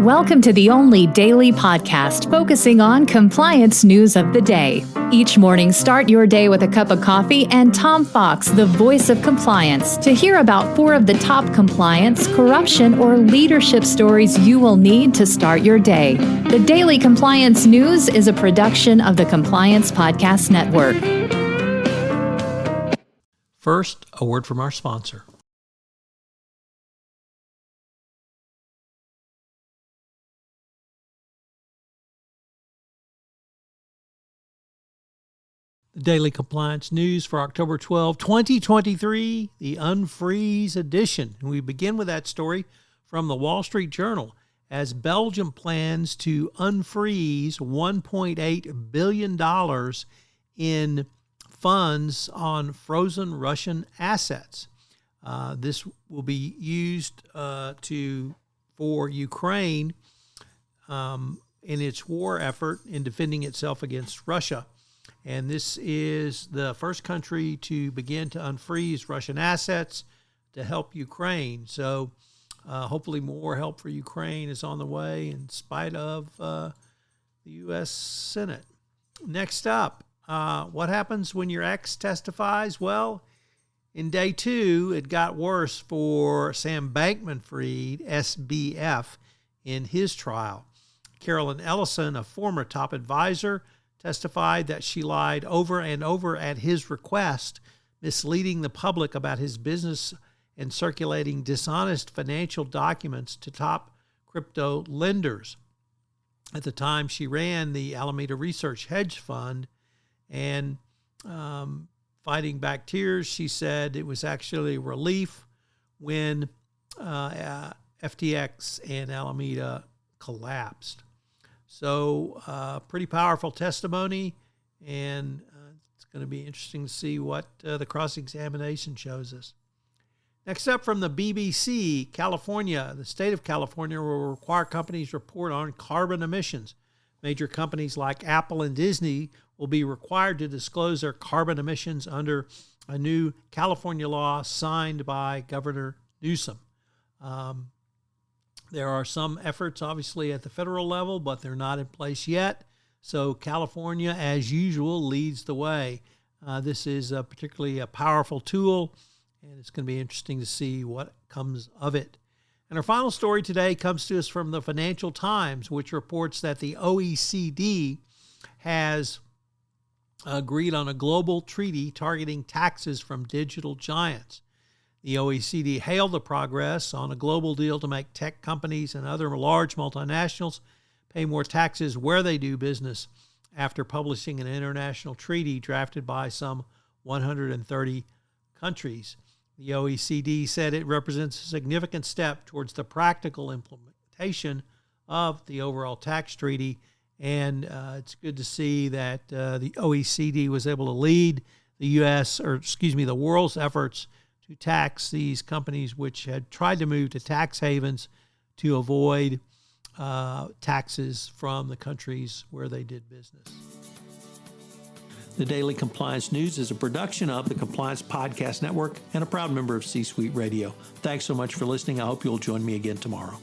Welcome to the only daily podcast focusing on compliance news of the day. Each morning, start your day with a cup of coffee and Tom Fox, the voice of compliance, to hear about 4 of the top compliance, corruption, or leadership stories you will need to start your day. The Daily Compliance News is a production of the Compliance Podcast Network. First, a word from our sponsor. The Daily Compliance News for October 12, 2023, the Unfreeze edition. And we begin with that story from the Wall Street Journal as Belgium plans to unfreeze $1.8 billion in funds on frozen Russian assets. This will be used for Ukraine in its war effort in defending itself against Russia. And this is the first country to begin to unfreeze Russian assets to help Ukraine. So hopefully more help for Ukraine is on the way in spite of the U.S. Senate. Next up, what happens when your ex testifies? Well, in day 2, it got worse for Sam Bankman-Fried, SBF, in his trial. Carolyn Ellison, a former top advisor, testified that she lied over and over at his request, misleading the public about his business and circulating dishonest financial documents to top crypto lenders. At the time, she ran the Alameda Research Hedge Fund, and fighting back tears, she said it was actually a relief when FTX and Alameda collapsed. So pretty powerful testimony, and it's going to be interesting to see what the cross-examination shows us. Next up from the BBC, California, the state of California will require companies report on carbon emissions. Major companies like Apple and Disney will be required to disclose their carbon emissions under a new California law signed by Governor Newsom. There are some efforts, obviously, at the federal level, but they're not in place yet. So California, as usual, leads the way. This is particularly a powerful tool, and it's going to be interesting to see what comes of it. And our final story today comes to us from the Financial Times, which reports that the OECD has agreed on a global treaty targeting taxes from digital giants. The OECD hailed the progress on a global deal to make tech companies and other large multinationals pay more taxes where they do business after publishing an international treaty drafted by some 130 countries. The OECD said it represents a significant step towards the practical implementation of the overall tax treaty, and it's good to see that the OECD was able to lead the world's efforts to tax these companies which had tried to move to tax havens to avoid taxes from the countries where they did business. The Daily Compliance News is a production of the Compliance Podcast Network and a proud member of C-Suite Radio. Thanks so much for listening. I hope you'll join me again tomorrow.